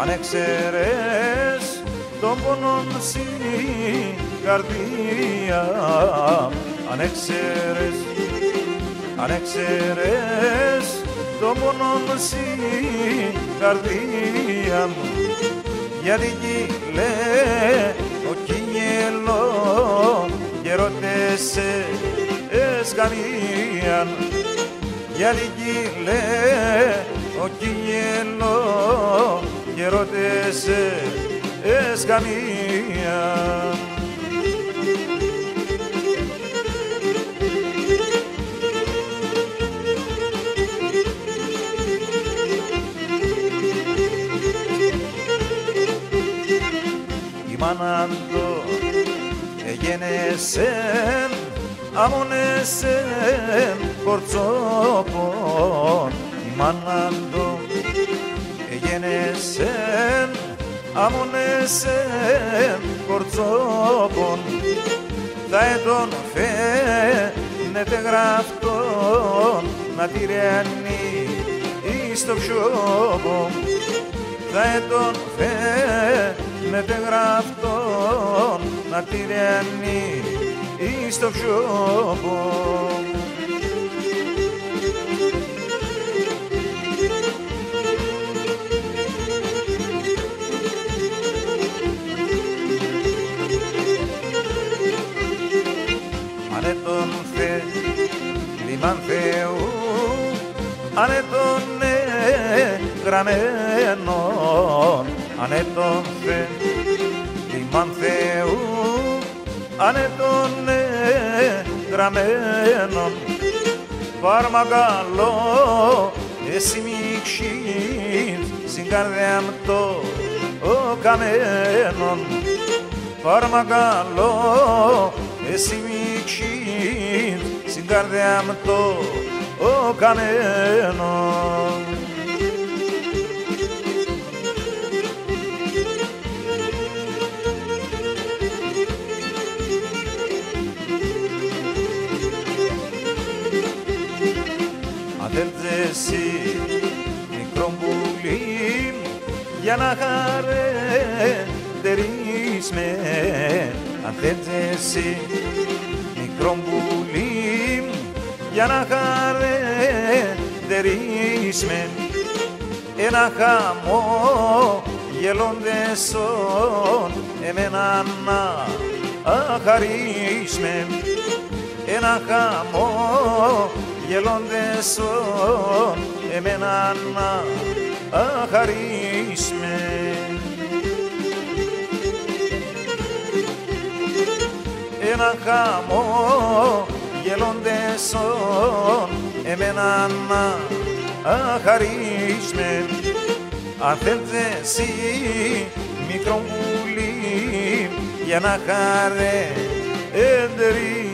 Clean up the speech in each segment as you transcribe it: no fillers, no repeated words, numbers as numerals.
Αν έξερες τον πόνο στην καρδία, αν έξερες τον πόνο στην καρδία μου, γιατί κύλε ο κίνιελο και ρωτέσαι εσκανίαν, γιατί κύλε ο κίνιελο και ρωτέσαι εσκανίαν. Μάναντο εγένεσεν, αμονέσεν κορτσόπον. Μάναντο εγένεσεν, αμονέσεν κορτσόπον. Θα ετών φαίνεται γραφτόν να τυρένει εις το ψώπον. Θα ετών φαίνεται γραφτόν να τυρένει εις το ψώπον. Ανε τον λιμάν Θεού, ανε τον γραμμένον, ανε τον λιμάν Θεού, ανε τον γραμμένον. Παρμακαλώ εσύ μη ξύς στην καρδιά μου το καμένον. Παρμακαλώ εσύ μη ξύς στην καρδιά μου το καμένον. Αν θέλεις εσύ μικρό πουλί για να χαρετερείς με, αν θέλεις εσύ μικρό πουλί για να χαρετερείς με, ένα χαμό γελώντεσον εμένα να χαρείς με, ένα χαμό γελώντεσον εμένα να χαρείς με. Ένα χαμό γελώντεσον εμένα να χαρείς με. Αν θέλεις εσύ μικρό πουλί για να χαρετερείς.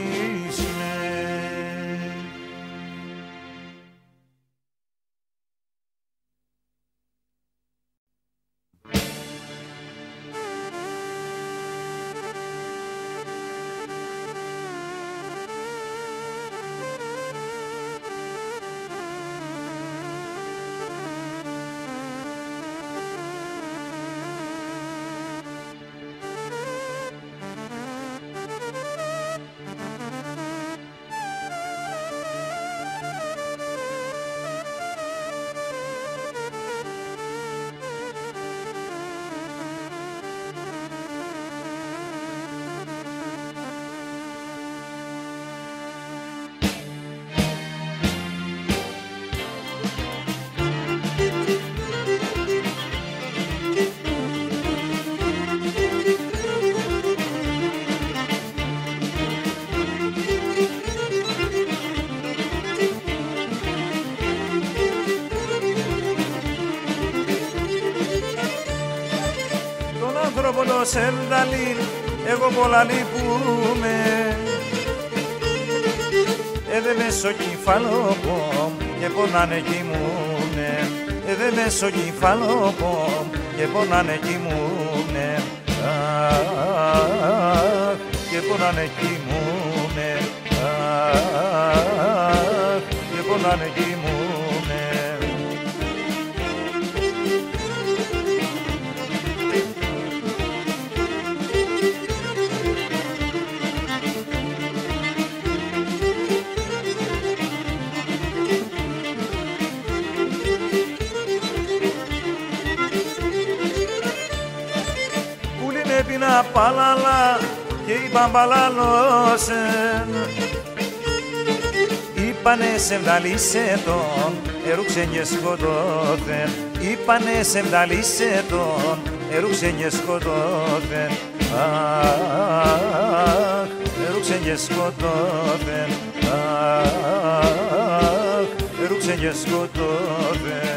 Σενταλίν, εγώ πολλά λυπούμαι. Δε με στο κεφάλο πω και πονάνε κοιμούνε. Δε με στο κεφάλο πω και πονάνε κοιμούνε, αχ, και πονάνε κοιμούνε, αχ, και πονάνε κοιμούνε. Έπινα παλάλα και είπαν παλάλωσεν. Είπανε σε βδαλίσε τον, ερούξεν και σκοτώθεν. Είπανε σε βδαλίσε τον, ερούξεν και σκοτώθεν. Αχ, ερούξεν και σκοτώθεν. Αχ, ερούξεν και σκοτώθεν.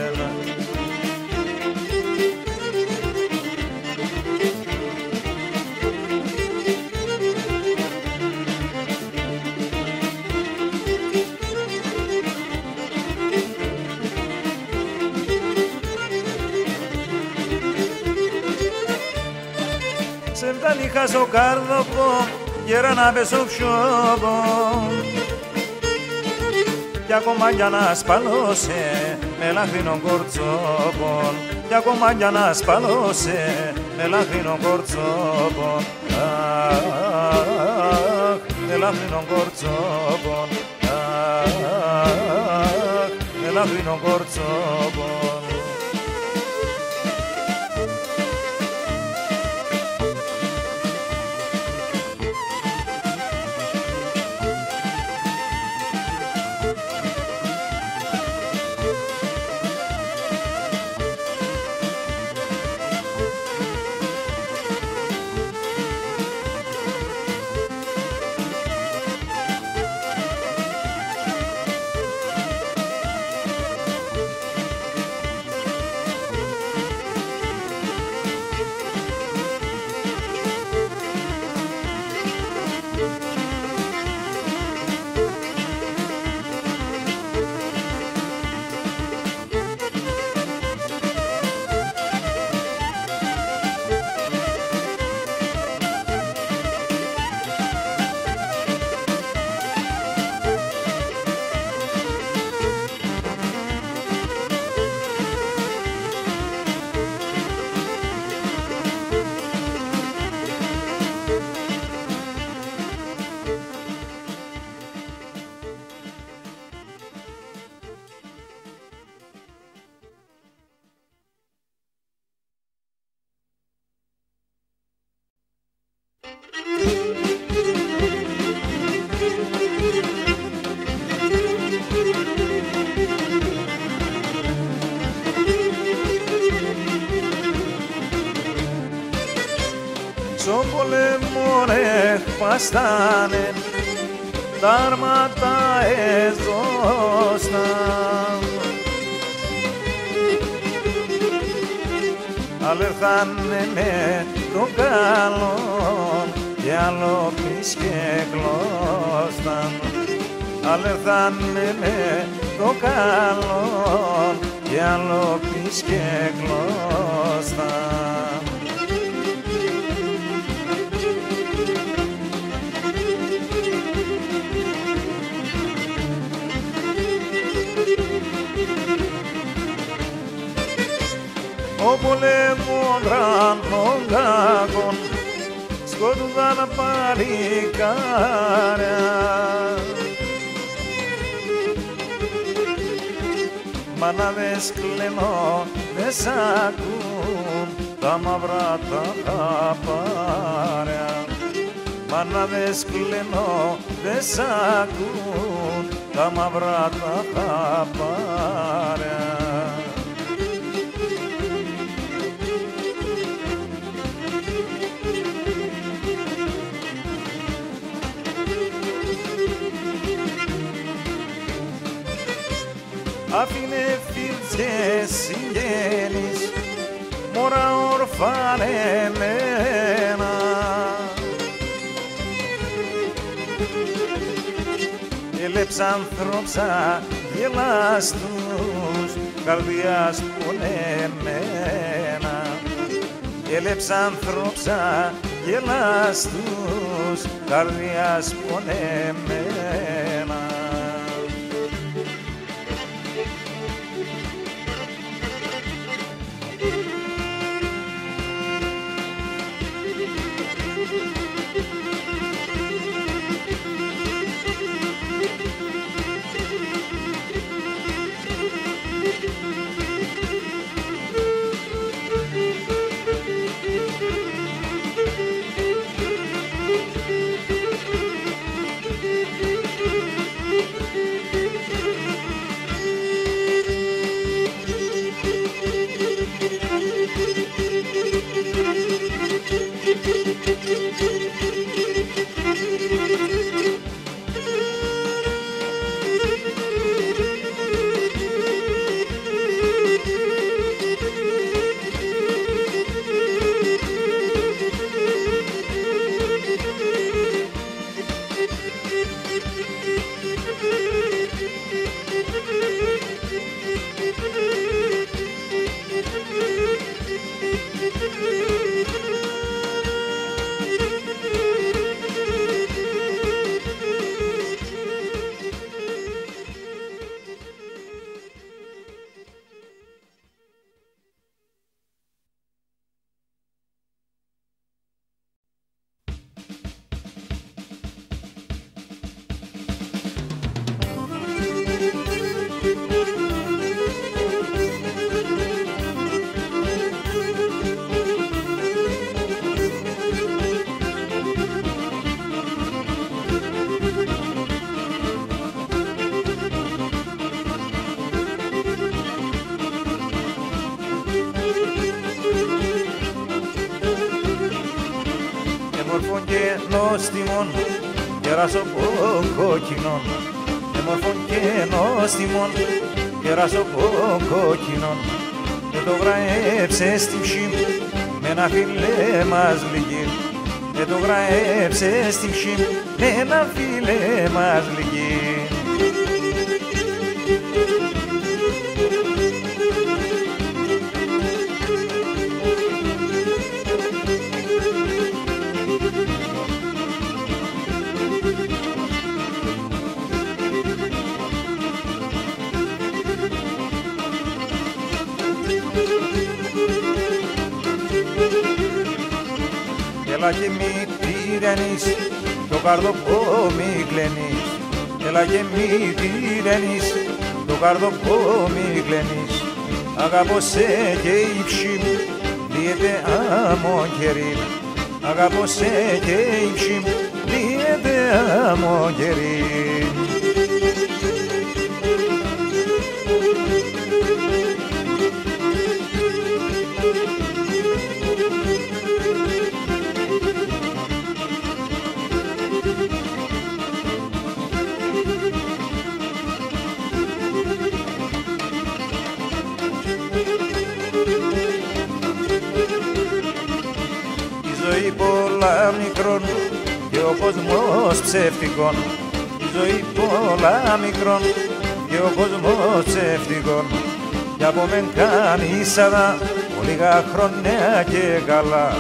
Σεβδάν είχα στο κάρδοκο, γέρα να πέσω φιόβο κι ακόμα κι να σπαλώσε με λαχρινό κορτσόπον, κι ακόμα κι να σπαλώσε με λαχρινό κορτσόπον. Αχ, με λαχρινό κορτσόπον, αχ, με λαχρινό κορτσόπον. Στον πολέμον εκπαστάνεν, τα άρματα εζώσταν. Άλλο ήρθανε με το καλόν και άλλο πεις και κλώσταν. Άλλο ήρθανε με το καλόν και άλλο πεις και κλώσταν. Ο πολέμων γρανών κακών σκότουδαν παλικάρια. Μάναδες κλενώ δεν σ' ακούν τα μαύρα τα χαπάρια. Μάναδες κλενώ δεν σ' ακούν τα μαύρα τα χαπάρια. Άφηνε φίλους και συγγένεις, μωρά ορφανεμένα. Έλεψ' άνθρωψα γελαστούς, καρδιάς πονεμένα. έλεψ' άνθρωψα γελαστούς, καρδιάς πονεμένα. Εμορφών και νόστιμων, κεράσοπων κόκκινων, εμορφών και νόστιμων, κεράσοπων κόκκινων, και το γραέψε στη ψήμ με ένα φίλε μας λυγί, και το γραέψε στη ψήμ με ένα φίλε μας λυγί. Έλα και μη τυραννείς, το καρδοπό μη κλαίνεις. Έλα και μη τυραννείς, το καρδοπό μη κλαίνεις. Αγαπώ σε και η ψήμ, λύεται άμμο κερί. Αγαπώ σε και η ψήμ, λύεται άμμο κερί. Η ζωή πολλά μικρόν και ο κόσμος ψεύτικον. Η ζωή πολλά μικρόν και ο κόσμος ψεύτικον. Κι από μεν κάνεις αδά ολίγα χρόνια και καλά.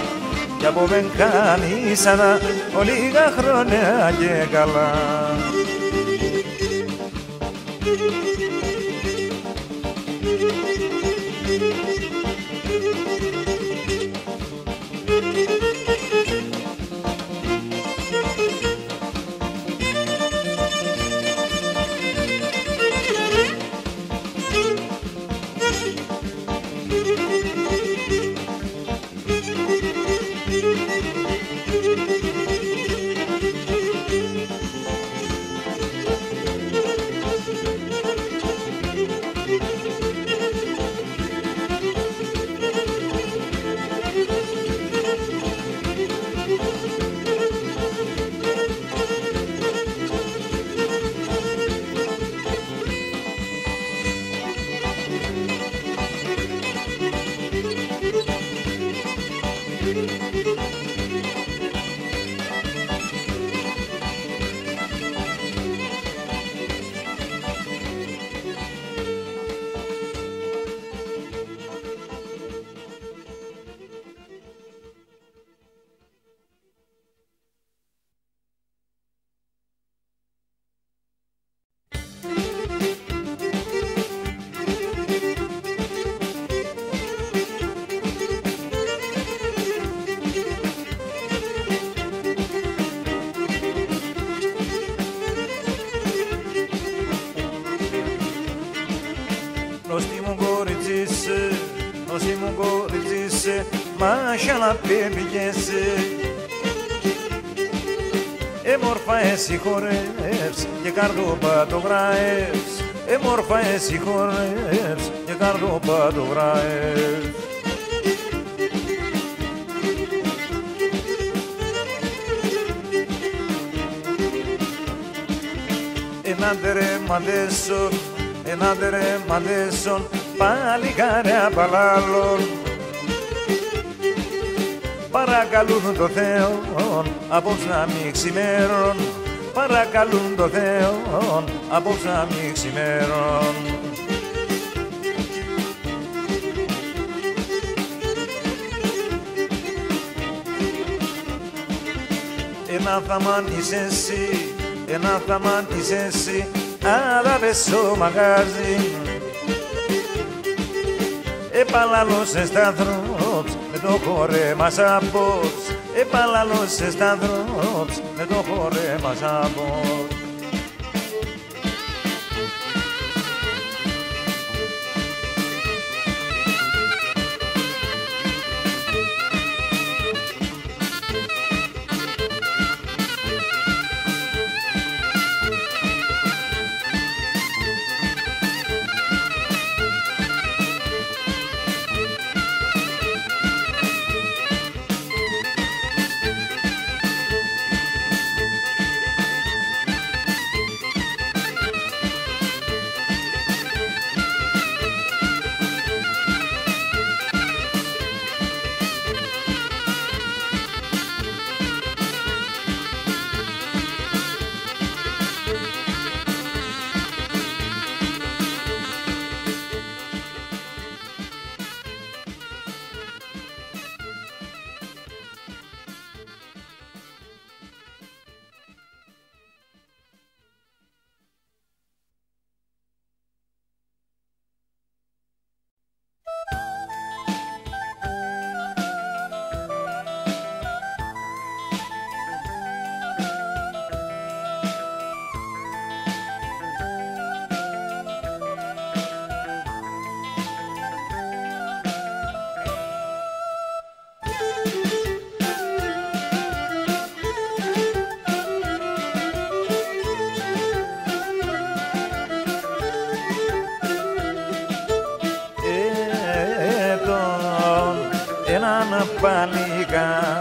Κι από μεν κάνεις αδά ολίγα χρόνια και καλά. πήγεσαι, μάχια να πήγεσαι. Μόρφα εσύ χορεύς και καρδοπατογράευς, μόρφα εσύ χορεύς και καρδοπατογράευς. Ενάντερε μαντέσον, παλικάρι απαλάλλον. Παρακαλούν το Θεό απόψε να μην ξημέρων, παρακαλούν το Θεό απόψε να μην ξημέρων. Ένα θαμάν είσαι εσύ, ένα θαμάν είσαι εσύ, αλλά πες στο μαγάζι. Επαλαλώσες τα ανθρώπους με το χορέμα σαν πώς, επαλαλώσες τα ανθρώπους με το χορέμα σαν πώς. Έναν παλικά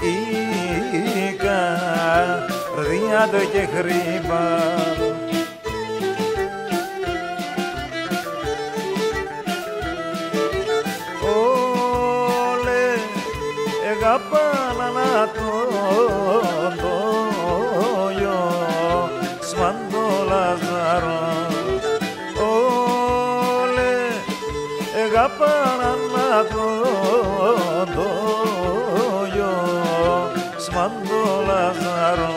η καρδιά του και χρήμα. Όλε εγάπανα να το γιο σμάντο Λαζαρό. Όλε εγάπανα να το γιο σμάντο Λαζαρό.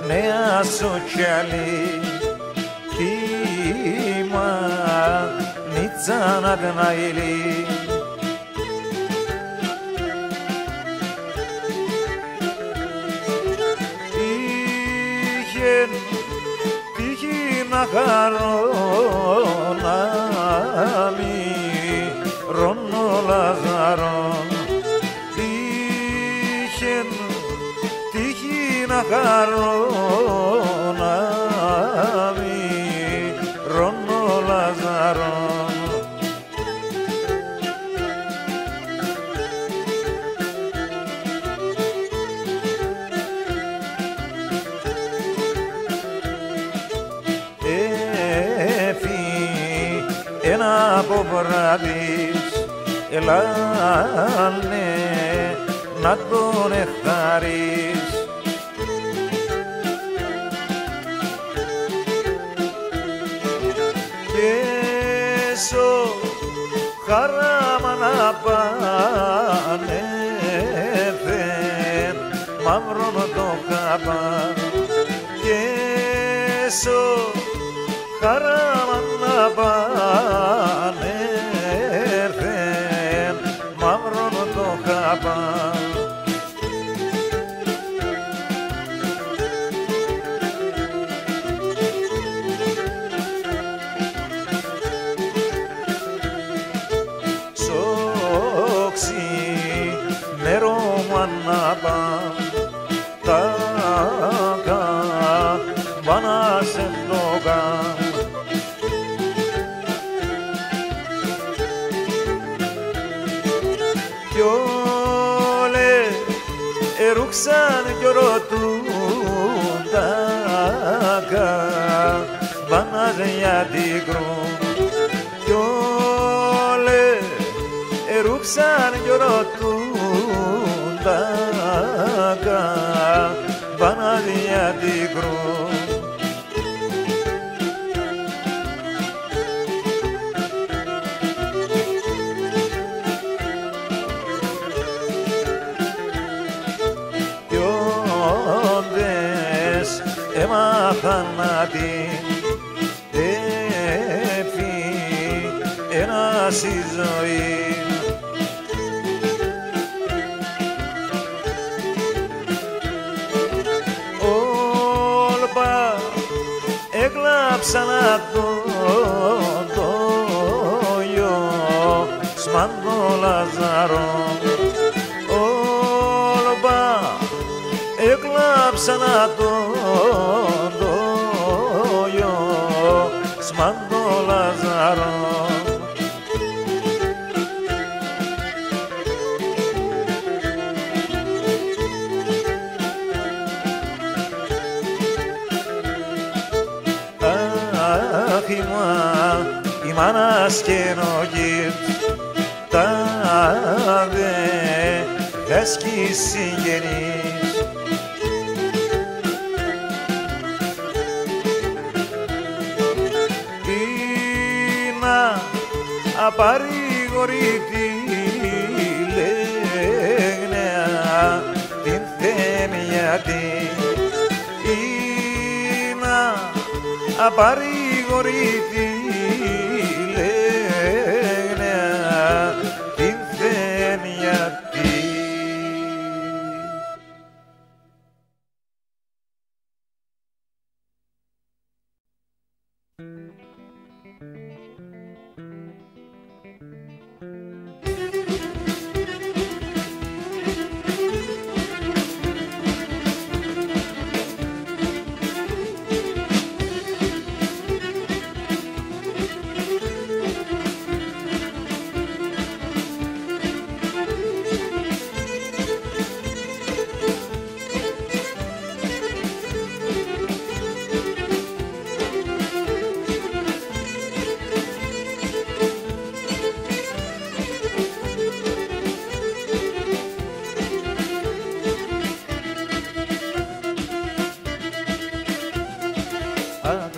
Νέα σοκιαλή κύμα νίτσα να την αηλεί. Τύχη να χαρώ να μυρώνω Λαζαρό. Τύχη να χαρώ να μυρώνω Λαζαρό. Ένα από βράδυς ελάνε να τον εχθάρεις. Και σο χαράμα να πάνε θεν μαύρον το καπάν. Και σο χαράμα να πάνε θεν μαύρον το χάπα. Σόξι μέρο μου ανάπα τα καμπάνα σε φλόγα. Κι όλε ερούξαν κι ρωτούν τα καμπάνα για την κρούν. Κι όλε ερούξαν κι ρωτούν τα καμπάνα για την κρούν. Έμαθαν να την ένας η ζωή. Όλπα έκλαψαν τον το γιο Σμάντο Λαζαρό. Όλπα έκλαψαν τον το γιο Σμάντο Λαζαρό. Η μάνας και νογίτ τα δες κι συγγενείς. Είναι απαρηγορητή λέγνε την θέμιατη. Είναι απαρηγορητή λένε την θέμιατη.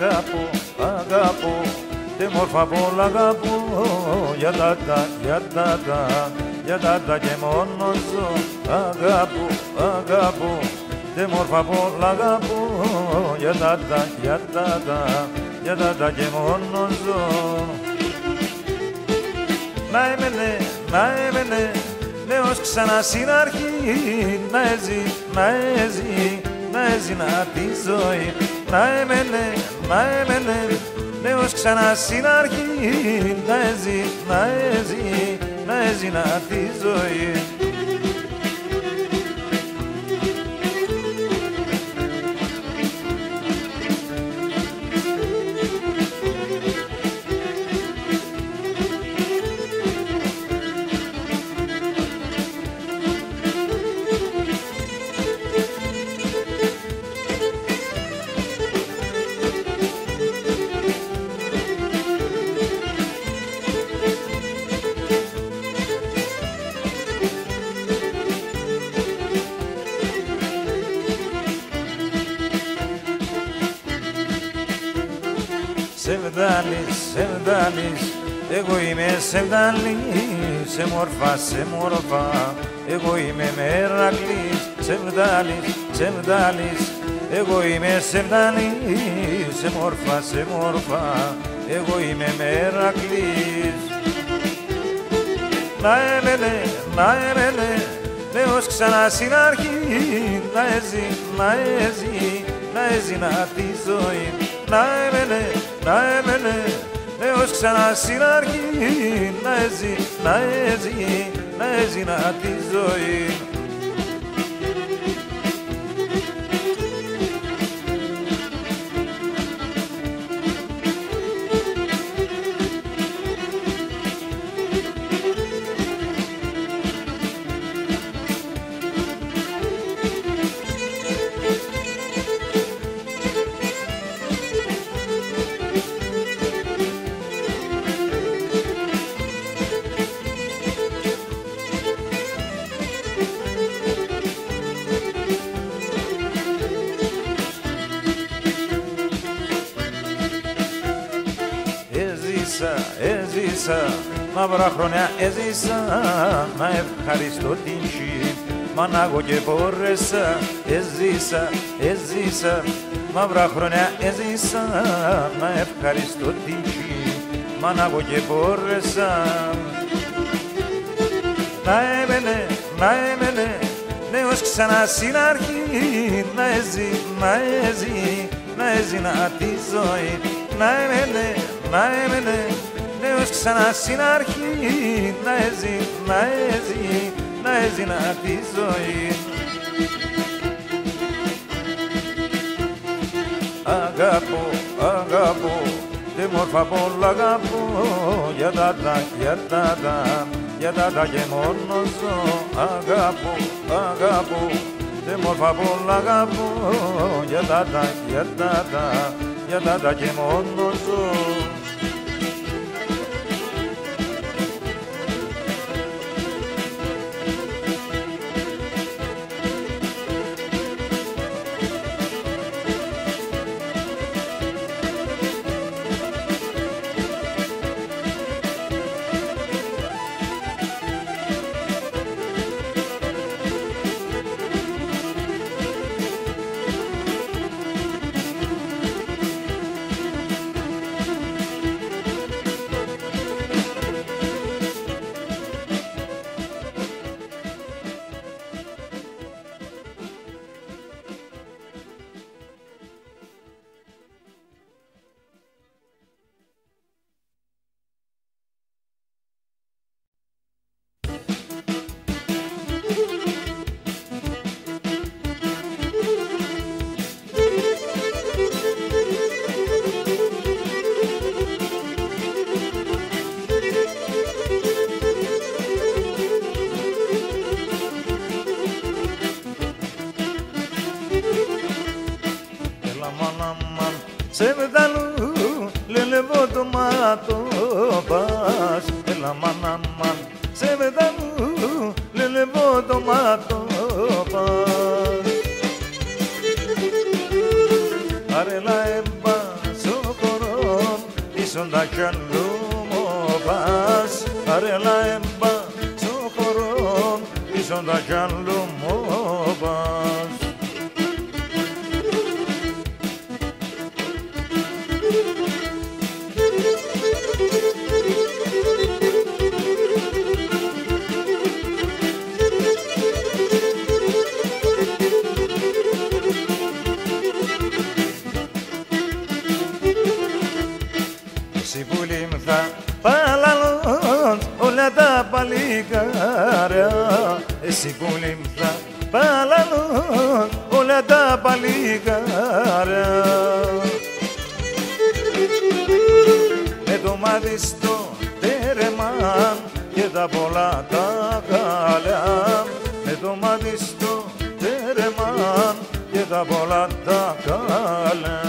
Αγαπώ, αγαπώ, τε μόρφα πολλά αγαπώ. Για τα και μόνο ζω. Αγαπώ, αγαπώ, τε μόρφα πολλά αγαπώ. Για τα και μόνο ζω. Να έμενε, νέος ξανά στην αρχή. Να έζει να τη ζωή. Να έμενε, νέος ξανά στην αρχή. Να έζει να τη ζωή. Σεβδάλης, εγώ είμαι Σεβδάλης, σε μόρφα, εγώ είμαι Μερακλής. Σεβδάλης, εγώ είμαι Σεβδάλης, σε μόρφα, εγώ είμαι Μερακλής. να έμενε, να έμενε, νέος ξανά στην αρχή, να έζει, να έζει, να έζηνα τη ζωή. Να έμενε, να έμενε, νέος ξανά στην αρχή, να έζει, να έζει, να έζηνα τη ζωή. Έζησα, μαύρα χρόνια έζησα, να ευχαριστώ την ζωή. Μα να εγώ και μπόρεσα, έζησα, μαύρα χρόνια έζησα, να ευχαριστώ την ζωή. Μα να εγώ και μπόρεσα. Να έμενε, νέος ξανά στην αρχή, να έζει, να έζει, να έζηνα τη ζωή. Να έμενε, νέος ξανά στην αρχή, να έζει, να έζει, να έζηνα τη ζωή. Αγαπώ, αγαπώ, τη μόρφα πολλά αγαπώ, για τα και μόνο ζω. Αγαπώ, αγαπώ, τη μόρφα πολλά αγαπώ, για τα και μόνο ζω. Σε μεταλλού, λελεβό το μάτο πας. Έλα μάνα μάν, σε μεταλλού, λελεβό το μάτο πας. Αρέλα έμπα στο κορόν, ίσοντα κι αλλού μου πας. Αρέλα έμπα στο κορόν, ίσοντα κι αλλού μου πας. Εσύ που λίμθα παλαλών όλα τα παλικάρια. Εσύ που λίμθα παλαλών όλα τα παλικάρια. Με το μάτι στο τέρεμαν και τα πολλά τα καλιά. Με το μάτι στο τέρεμαν και τα πολλά τα καλιά.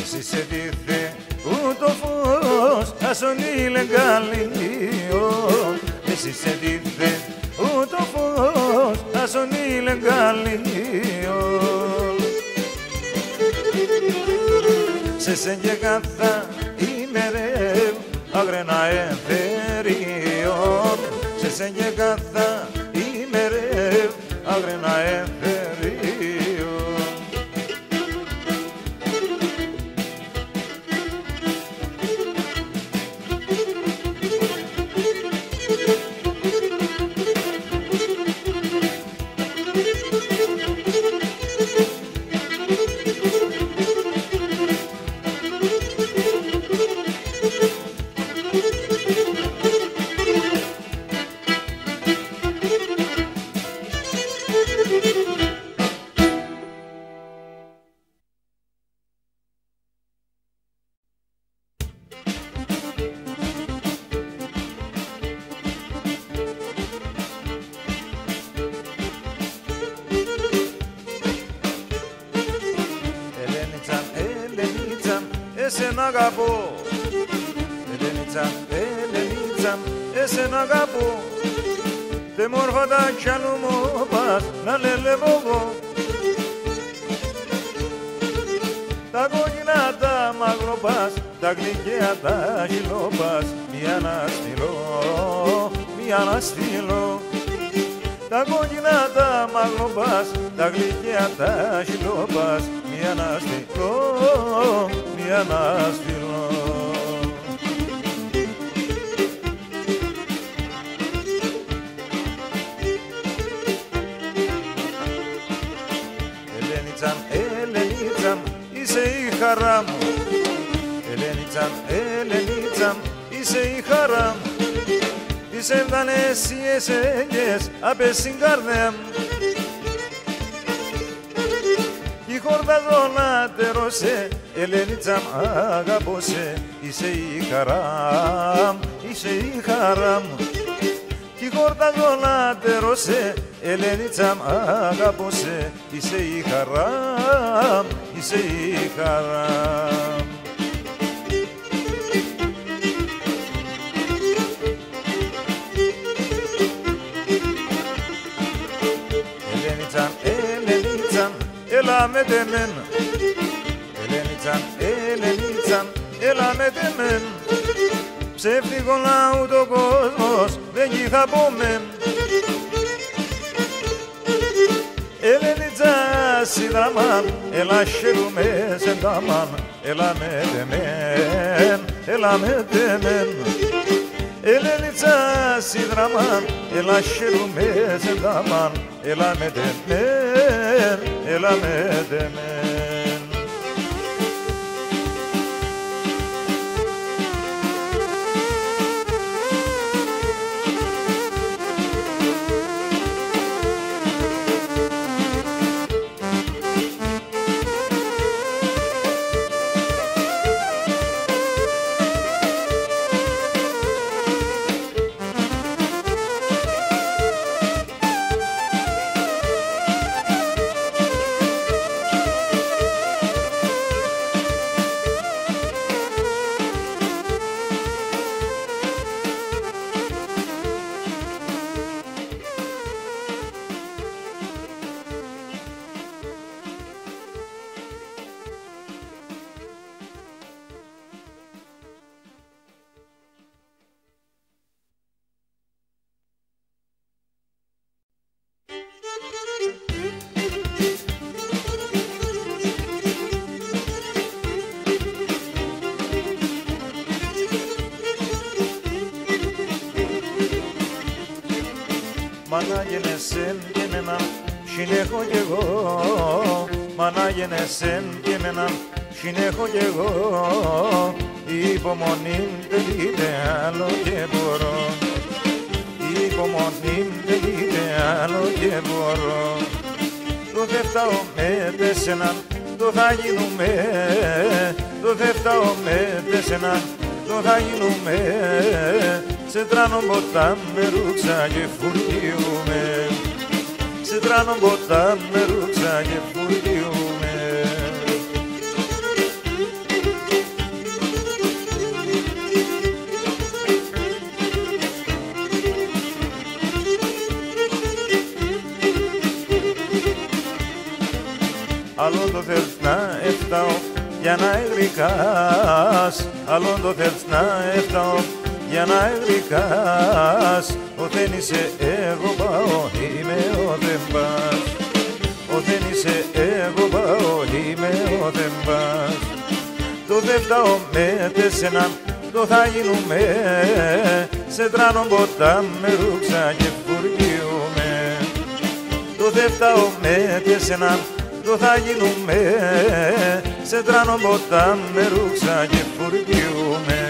Εσύ σε δίθε ούτω φως ασονίλε λεγαλίο. Εσύ σε δίθε ούτω φως ασονίλε λεγαλίο. σε σεν και καθά ημερεύ αγρένα εμφαιριών, σε σεν και καθά ημερεύ αγρένα εμφαιριών. Εσένα αγαπώ, Ελένιτσα, Ελένιτσα, εσένα αγαπώ. Τε μόρφα τα κιάνου μου πας να λελεύω εγώ. Τα κόκκινα τα μαγροπάς, τα γλυκαία τα χυλόπας, μία να στείλω, μία να στείλω. Τα κόκκινα τα μαγροπάς, τα γλυκαία τα χυλόπας, μία να στείλω, μία να στείλω. Ελένιτσα, Ελένιτσα, είσαι η χαρά μου. Ελένιτσα, Ελένιτσα, είσαι η χαρά μου. Τις έβγαλες οι εσέγγες απ' στην καρδιά μου. Η χόρτα δολάτερωσε, Ελένιτσα μ' αγαπώσε. Είσαι η χαρά μου, είσαι η χαρά μου. Η χόρτα δολάτερωσε, Ελένιτσα μ' αγαπώσε. Είσαι η χαρά μου, είσαι η χαρά μου. Ελένιτσα, Ελένιτσα, έλα με τεμέν. Ελένιτσα, Ελένιτσα, έλα με τεμέν. Ψεύτικο λαού το κόσμος δεν γη από μεν. Ελένιτσα σιδραμάν, έλα χαίρουμε σε ταμάν. Έλα με τεμέν, έλα με τεμέν. Ελένιτσα σιδραμάν, έλα χαίρουμε σε ταμάν. Έλα με τεμέν, έλα με τεμέν. Μάνα γενεσέν και εμένα, συνέχω κι εγώ. Μάνα γενεσέν και εμένα, συνέχω κι εγώ. Η υπομονή τελείται άλλο και μπορώ. Η υπομονή τελείται άλλο και μπορώ. Το φεύταω με τεσσένα, το θα γίνουμε. Το φεύταω με τεσσένα, το θα γίνουμε. Σε τράνο ποτά με ρούξα και φουρτιούμε. Σε τράνο ποτά με ρούξα και φουρτιούμε. Άλλο το θες να έφταω για να γλυκάς, άλλον το θέλεις να έφταω για να γλυκάς. Ο δεν είσαι εγώ πάω, είμαι ο δεν πας. Ο δεν είσαι εγώ πάω, είμαι ο δεν πας. Το δεν φτάω με τεσσένα, το θα γίνουμε, σε τράνο ποτάμι με ρούξα και φουργιούμε. Το δεν φτάω με τεσσένα, το θα γίνουμε, σε τράνο ποτάμι με ρούξα και φουργιούμε.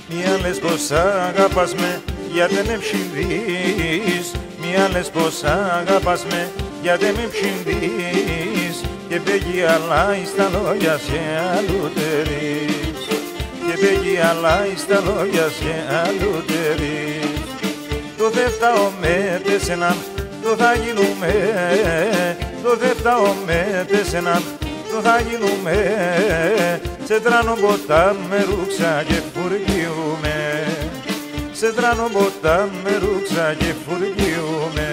Μια λες πως αγαπάς με γιατί με ψινδείς, μια λες πως αγαπάς με γιατί με ψινδείς, και παίγει αλλά εις τα λόγια σε αλλούτερεις, και παίγει αλλά εις τα λόγια σε αλλούτερεις. Το δε φτάω με τεσσένα, το θα γίνουμε, το δε φτάω με τεσσένα, το θα γίνουμε, σε τράνο ποτάμι με ρούξα και φουργιούμε, σε τράνο ποτάμι με ρούξα και φουργιούμε.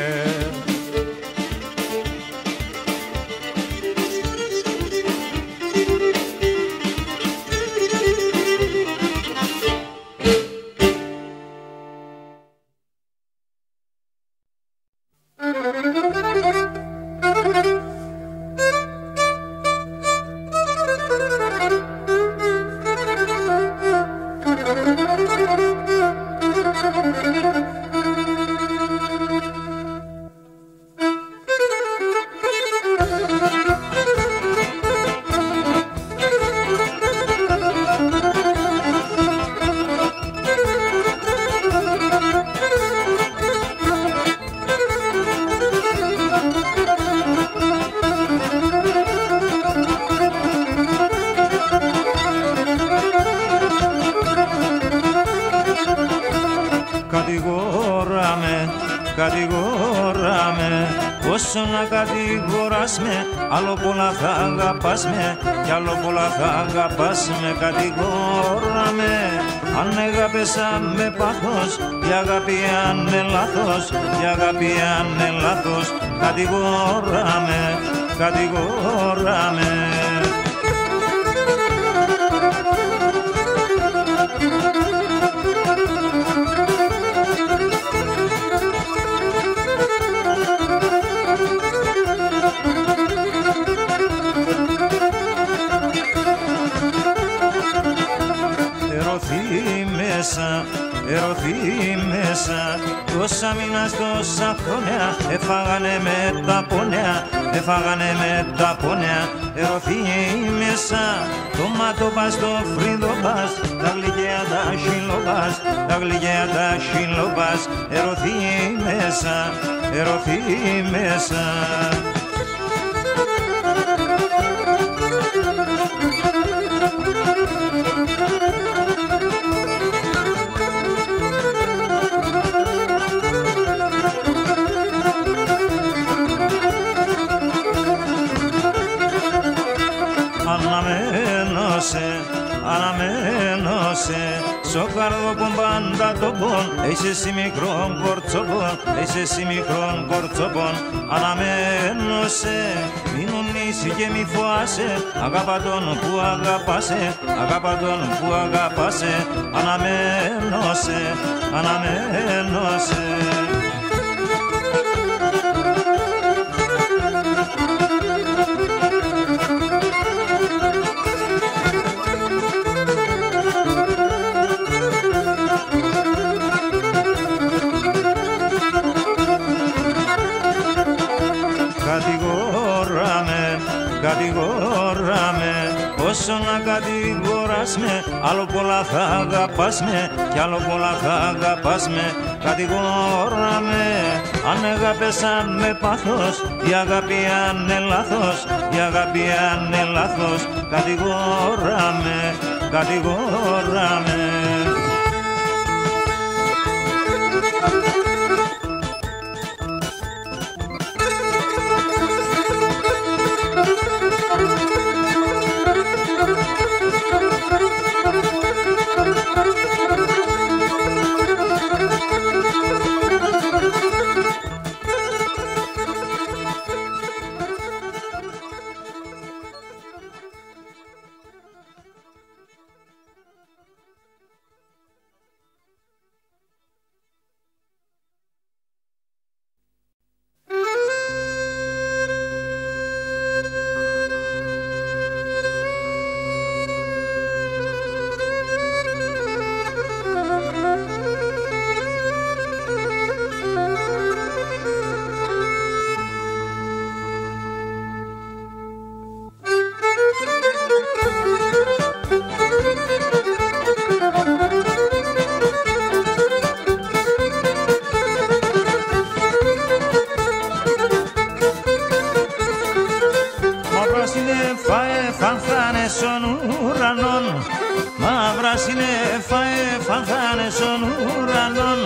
Κατηγόραμε, όσο να κατηγοράς με, άλλο πολλά θα αγαπάς με, κι άλλο πολλά θα αγαπάς με. Κατηγόραμε, αν αγάπησα με πάθος, η αγάπη αν είναι λάθος, η αγάπη αν είναι λάθος. Κατηγόραμε, κατηγόραμε. Ερωθεί μέσα, τόσα μήνας, τόσα χρόνια, έφαγανε με τα πόνια, έφαγανε με τα πόνια. Ερωθεί μέσα, το μάτο πας, το φρύδο πας, τα γλυκαία τα σιλοπάς, τα γλυκαία τα σιλοπάς. Ερωθεί μέσα, ερωθεί μέσα. Αναμένωσε, στο καρδό πάντα το πον, είσαι εσύ μικρόν κορτσόπον, είσαι εσύ μικρόν κορτσόπον. Αναμένωσε, μείνουν ίσοι και μη φοάσαι, αγάπα τον που αγαπάσαι, αγάπα τον που αγαπάσαι. Αναμένωσε, αναμένωσε. Κατηγόραμε, όσο να κατηγοράς με, άλλο πολλά θα αγαπάς με, κι άλλο πολλά θα αγαπάς με. Κατηγόραμε, αν αγάπησα με πάθος, η αγάπη αν είναι λάθος, η αγάπη αν είναι λάθος. Κατηγόραμε, κατηγόραμε. Thank you. στον ουρανόν, μαύρα σύννεφα εφανθάνε στον ουρανόν,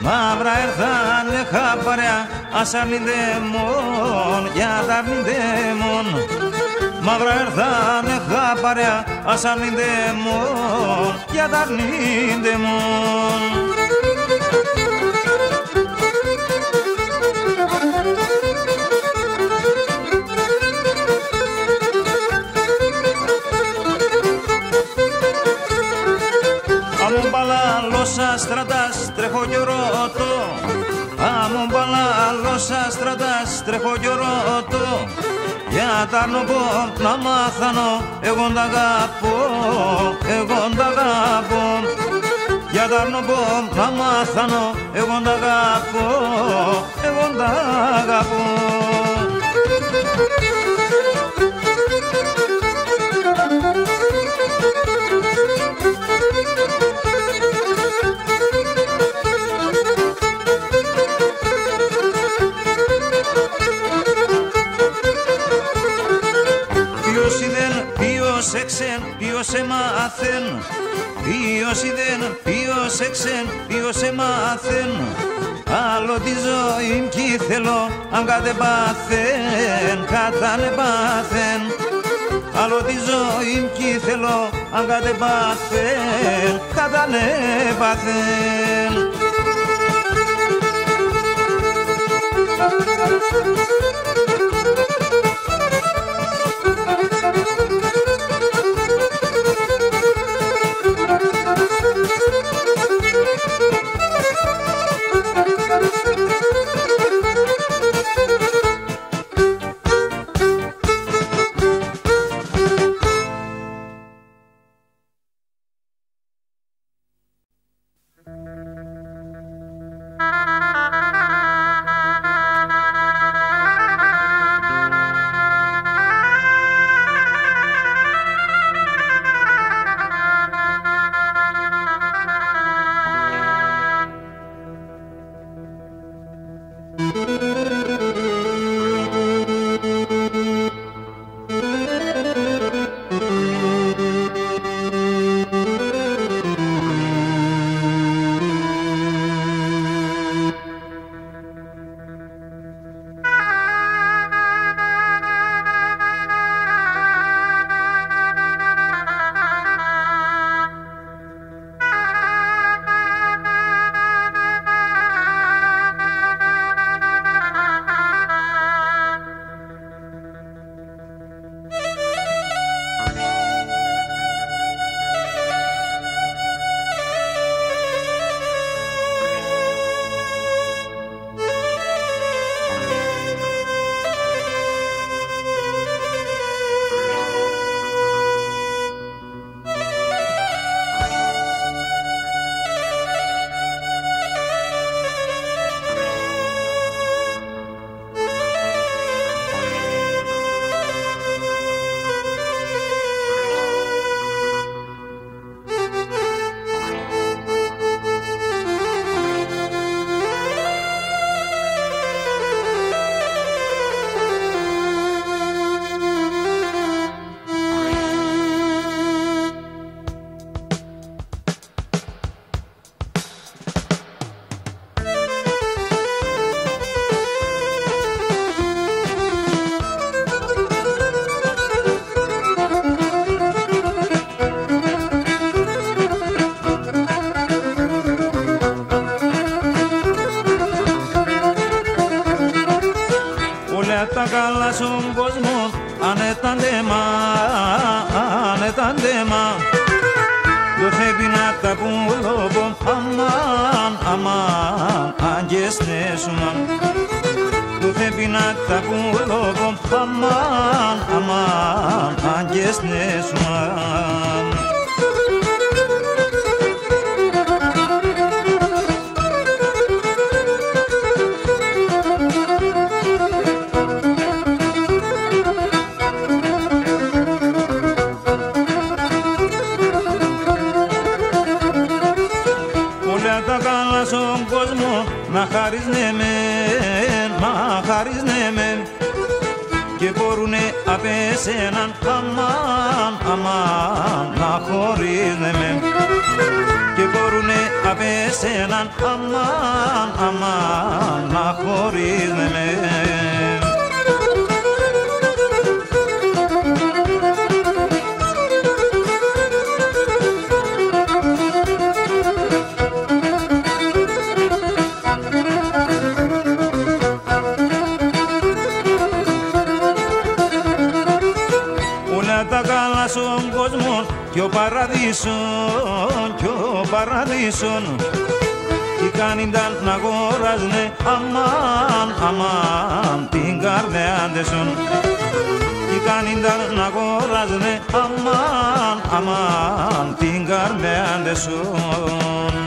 μαύρα έρθανε χαπαριά ας αρνείται μόν, για τα αρνείται μόν. Μαύρα έρθανε χαπαριά ας αρνείται μόν, για τα αρνείται μόν. Άμον παλάλωσα στρατάς τρέχω κι ρωτώ, άμον παλάλωσα στρατάς τρέχω κι ρωτώ, για τα αρνοπώ να μάθανω, εγώ τ' αγαπώ, εγώ τ' αγαπώ. Για τα αρνοπώ να μάθανω, εγώ τ' αγαπώ, εγώ τ' αγαπώ. Ποιος εξεν, ποιος εμάθεν, ποιος είδεν, ποιος εξεν, ποιος εμάθεν. Άλλο τη ζωή κι θέλω, αν κατεπάθεν, κατανεπάθεν. Άλλο τη ζωή κι θέλω, αν κατεπάθεν, κατανεπάθεν. τα καλά στον κόσμο, αν ήταν τέμα, αν ήταν τέμα. Δεν πρέπει να τα πουλώ, αμάν, αμάν, αν και στέσουμε. Δεν πρέπει να τα πουλώ, αμάν, αμάν, αν και στέσουμε. Στον κόσμο να χαρείς ναι μεν, μα χαρείς ναι μεν. και μπορουνε απ' εσέναν αμάν, αμάν να χωρίζουνε με. Και μπορουνε απ' εσέναν αμάν, αμάν να χωρίζουνε με. Στον κόσμο κι ο παραδείσον, κι ο παραδείσον τι κάνινταν να αγοράζουνε αμάν, αμάν την καρδιά τεσον. Τι κάνινταν να αγοράζουνε αμάν, αμάν την καρδιά τεσον.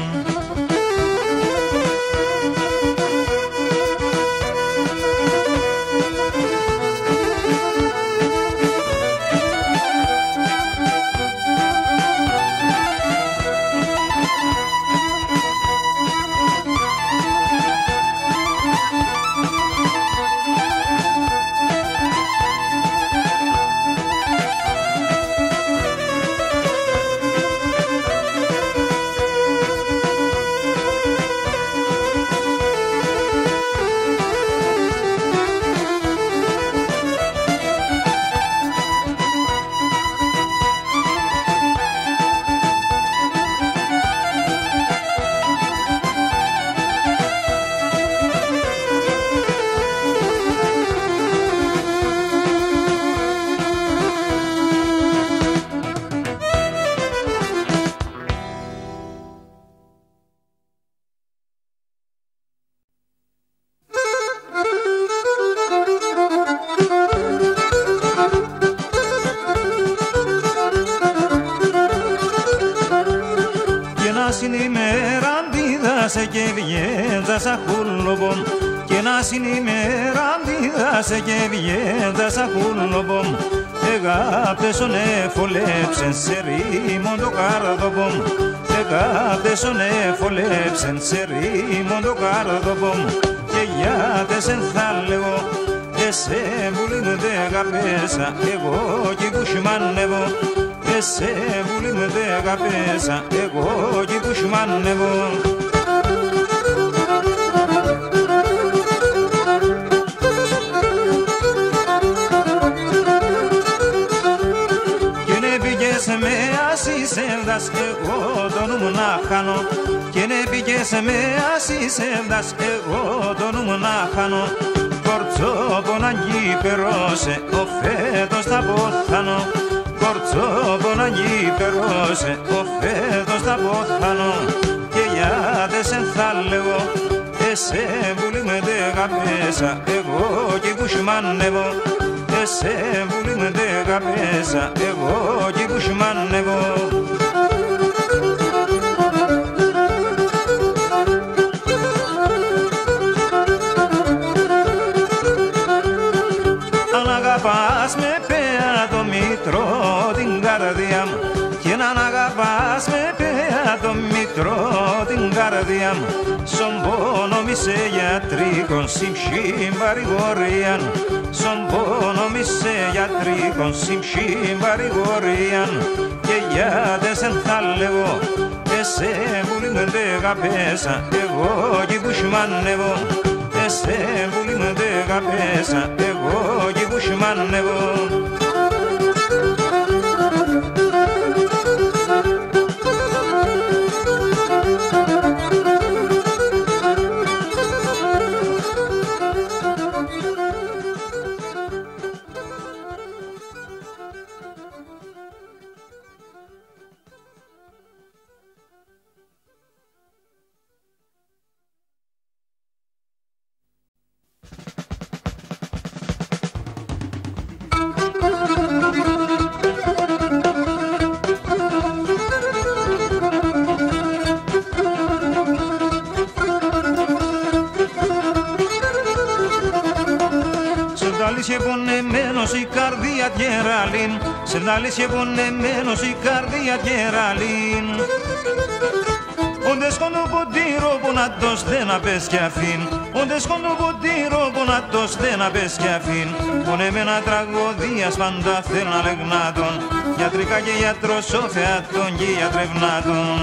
Και βγαίνοντα σαν χούλομπομ και να συνημέρα αντίδρασε και βγαίνοντα σαν χούλομπομ εγάπτεσονε φολέψεν σε ρήμον το καρδομπομ εγάπτεσονε φολέψεν σε ρήμον το καρδομπομ και γιάτεσεν θα λέγω εσέ βουλήν δε αγαπέσα εγώ κι κουσμάνευω εσέ βουλήν δε αγαπέσα εγώ κι κουσμάνευω. Ασύσευδας εγώ το νου μου να χάνω και ναι πήγες με ασύσευδας εγώ το νου μου να χάνω κορτσόπον αγγίπερωσε ο φέτος θα ποθάνω κορτσόπον αγγίπερωσε ο φέτος θα ποθάνω και γιάτες εν θα λέγω εσέ βουλή με δε αγαπέσα εγώ κι κουσμάνευω εσέ βουλή με δε αγαπέσα εγώ κι κουσμάνευω. Αν αγαπάς με πέα το μήτρο την καρδιά μου και να αγαπάς με πέα το μήτρο την καρδιά μου στον πόνο μη σε γιατρίκον συμψήν παρηγορίαν στον πόνο μη σε γιατρίκον συμψήν παρηγορίαν και γιάτες εν θα λέγω εσέ βουλή με δε αγαπέσα εγώ κι κουσμάνευω εσέ βουλή με δε αγαπέσα εγώ κι κουσμάνευω. Σεντάλησε πονεμένος η καρδία γεραλήν Σεντάλησε πονεμένος η καρδία γεραλήν Όντες κοντοποντήρο που να το στένα πες κι αφήν. Όντες κοντό ποτήρο που να το στένα πες κι αφήν. Πονεμένα τραγωδίας πάντα θέλ να λεγνάτων. Γιατρικά και γιατροσόφια των και γιατρευνάτων.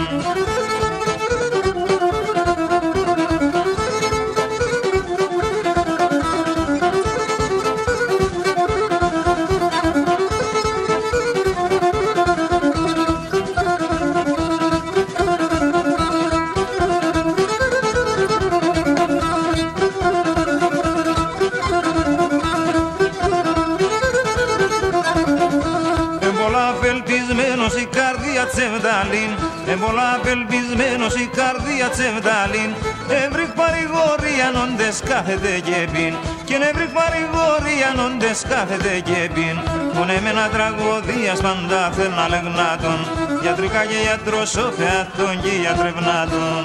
Απελπισμένος η καρδία τσεβδαλήν, πολλά απελπισμένος η καρδία τσεβδαλήν. Εύρικ παρηγορία νόντες κάθεται και πιν, και εύρικ παρηγορία νόντες κάθεται και πιν. Πονεμένα τραγωδίας πάντα θέλ να λεγνάτων, γιατρικά και γιατροσόφια των και γιατρευνάτων.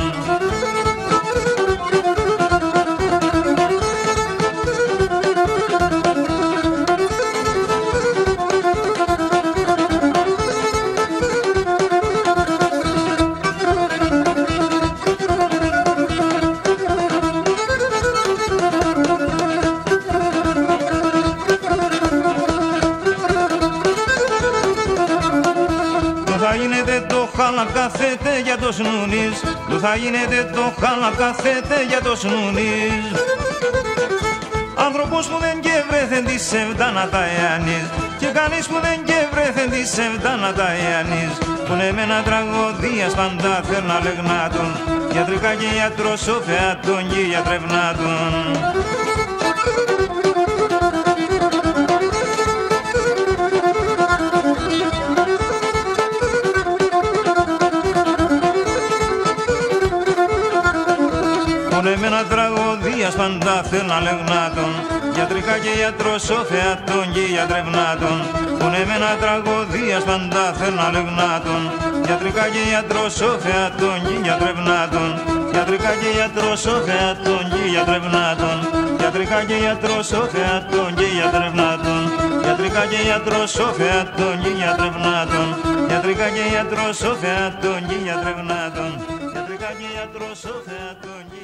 Θα γίνεται το χάλα καθέτε για το σνουνής, θα γίνεται το χάλα καθέτε για το σνουνής. Άνθρωπος που δεν και βρέθεν τη σεβδά να τα εανείς, και κανείς που δεν και βρέθεν τη σεβδά να τα εανείς. Πονεμένα τραγωδίας πάντα θέλ να λεγνάτων, γιατρικά και γιατροσόφια των και γιατρευνάτων. Πονεμένα τραγωδίας πάντα θέλ να λεγνάτων, γιατρικά και γιατροσόφια των και γιατρευνάτων. Πονεμένα τραγωδίας πάντα θέλ να λεγνάτων, γιατρικά και γιατροσόφια των και γιατρευνάτων. Γιατρικά και γιατροσόφια των και γιατρευνάτων. Γιατρικά και γιατροσόφια των και γιατρευνάτων. Γιατρικά και γιατροσόφια των και γιατρευνάτων. Γιατρικά και γιατροσόφια των και γιατρευνάτων. Γιατρικά και γιατροσόφια των και